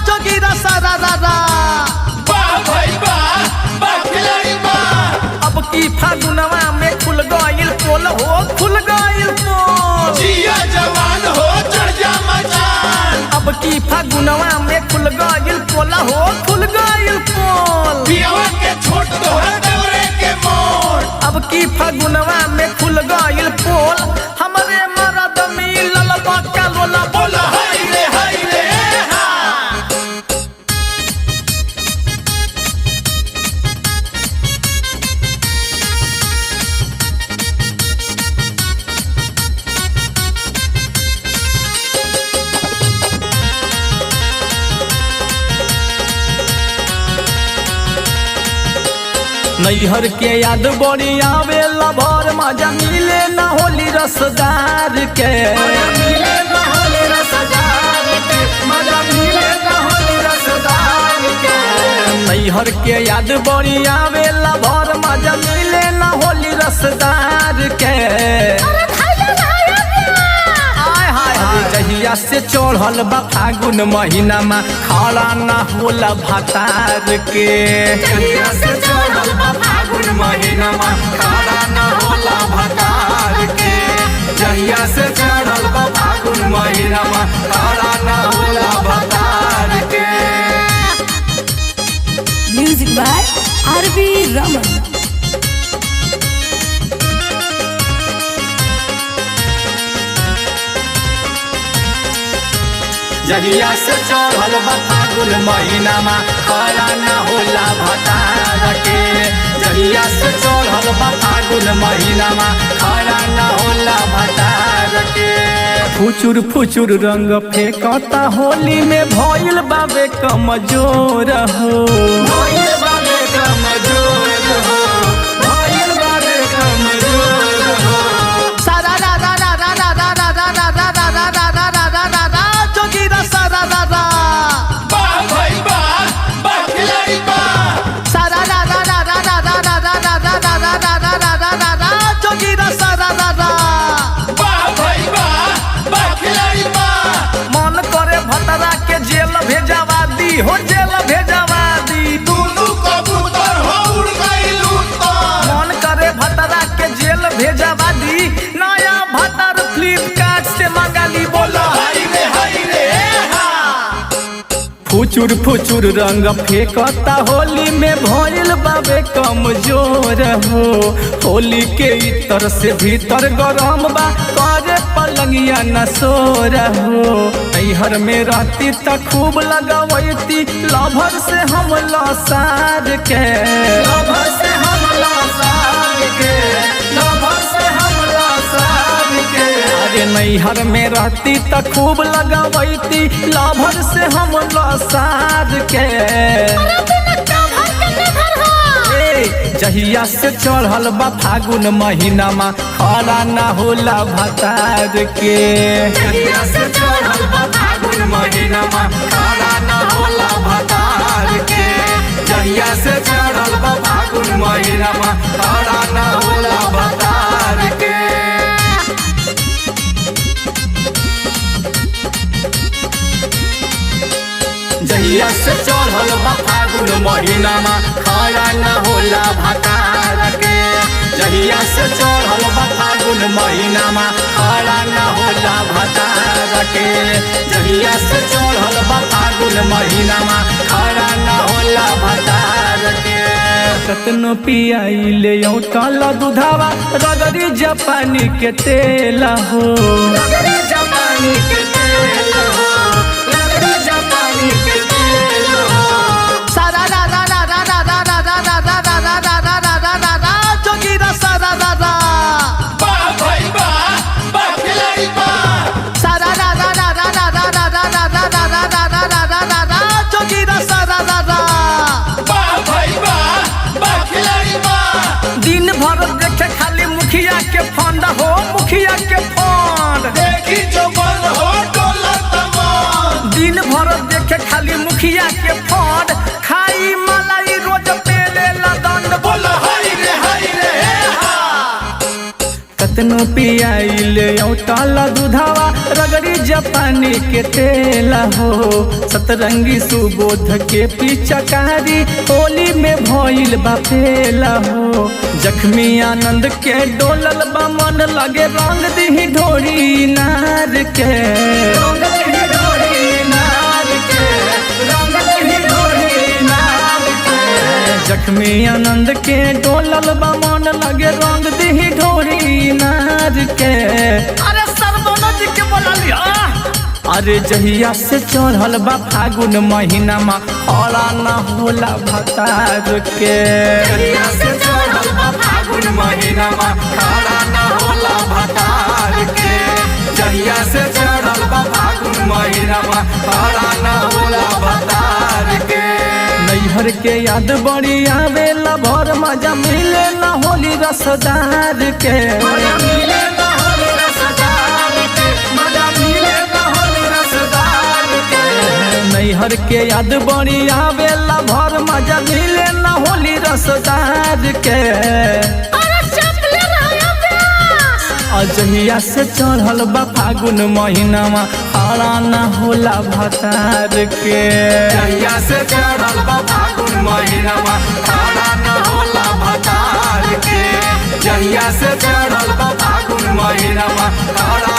जोगीरा सारा रारा वाह भाई वाह वाह खिलाड़ी वाह। अब की फागुनवा में खुल गइल पोल हो, खुल गइल पोल। जिया जवान हो चढ़ जा मचान। अब की फागुनवा में खुल गइल पोल हो, खुल गइल पोल। पियवा के छोट तोहरा दौरे के मोड़। अब की फागुनवा में खुल गइल पोल, हमरे मरद मिलल बक्का लोला बोला हाय रे हा। नैहर के याद बड़ी आवे लभर मजा मिले न होली रसदार के। मिले ना होली रसदार के, मजा मिले ना होली रसदार के। नैहर के याद बड़ी आवे लभर मजा मिले न होली रसदार के। जहिया से चढ़ल बा फागुन महीना में खड़ा न होला भतार के। जहिया से चढ़ल बा फागुन महीना में खड़ा न होला भतार के। जहिया से चढ़ल बा फागुन महीना में खड़ा न होला भतार के। Music by R B Raman. जहिया से चढ़ल बा फागुन महीना में खड़ा न होला भतार के। जहिया से चढ़ल बा फागुन महीना में खड़ा न होला भतार के। फुचुर फुचुर रंग फेंकता होली में भइल बाबे कमजोर हो। भइल बाबे कमजोर हो, भइल बाबे कमजोर हो। सारा रा रा रा रा रा रा रा रा रा रा रा रा रा रा रा रा रा रा जोगीरा सारा रा रा। वाह भाई वाह वाह खिलाड़ी वाह। सारा रा रा रा रा रा रा रा रा रा रा रा रा रा रा रा रा रा रा जोगीरा सारा रा रा। वाह भाई वाह वाह खिलाड़ी वाह। मन करे भतरा के जेल भेजवा दी हो, जेल भेजवा दी। दुनू कबूतर हो उड़ गइल उत्तर। मन करे भतरा के जेल भेजवा दी। नया भतर फ्लिपकार्ट से मंगाली बोला हाय रे हा। फुचुर फुचुर रंग फेंकता होली में भइल बाबे कमजोर हो। होली के इतर से भीतर गरम बा करे पलंगिया न सोर हो। नैहर में रहती त खूब लगवैती लभर से हम लसार के। लभर से हम लसार के, लभर से हम लसार के। अरे नैहर में रहती त खूब लगवैती लभर से हम लसार के। जहिया से चढ़ल बा फागुन महीना में खड़ा न होला भतार के। जहिया से चढ़ल बा फागुन महीना में खड़ा न होला भतार के। जहिया से चढ़ल बा फागुन महीना में खड़ा न होला भतार के। जहिया से चढ़ल बा फागुन महीना में खड़ा न होला भतार के। जहिया से चढ़ल बा फागुन महीना में खड़ा न होला भतार के। जहिया से चढ़ल बा फागुन महीना में खड़ा न होला भतार के। कतनो पियाइले औटल दूधावा रगड़ी जापानी के तेल हो। रगड़ी जापानी के तेल हो, रगड़ी जापानी के तेल हो। सारा रा रा रा रा रा रा रा रा रा रा रा रा रा रा रा रा रा रा जोगीरा सारा रा रा। वाह भाई वाह वाह खिलाड़ी वाह। सारा रा रा रा रा रा रा रा रा रा रा रा रा रा रा रा रा रा रा जोगीरा सारा रा रा। वाह भाई वाह वाह खिलाड़ी वाह। दिन भर देखे खाली मुखिया के फंड हो, मुखिया के फंड। देखी जो बन हो डोला तमान। दिन भर देखे खाली मुखिया के फंड। खाई मलाई रोज पेले दंड बोला हाय रे हा। कतनो पियाइले औटल दूधावा रगड़ी जापानी के तेल हो सतरंगी सुबोध के पिचकारी होली में भइल बा फेल हो जख्मी आनंद के डोलल बा मन लगे रंग दी ढोरी नार के जख्मी आनंद के डोलल बा मन लगे रंग दी ढोरी नार के अरे सरवनों जी के बोला लिया। अरे जहिया से चढ़ल बा फागुन महीना में खड़ा न होला भतार के जहिया से चढ़ल बा फागुन महीना में खड़ा न होला भतार के जहिया से चढ़ल बा फागुन महीना में खड़ा न होला भतार के नैहर के याद बड़ी आवेला भर मजा मिले न होली रसदार के मजा मिले ना होली रसदार के, मजा मिले ना होली रसदार के। नैहर के याद बड़ी आवेला भर मजा मिले न होली रसदार के अजहिया से चढ़ल बा फागुन महीना में खड़ा न होला भतार के जहिया से चढ़ल बा फागुन महीना में खड़ा न होला भतार के जहिया से चढ़ल बा फागुन महीना में खड़ा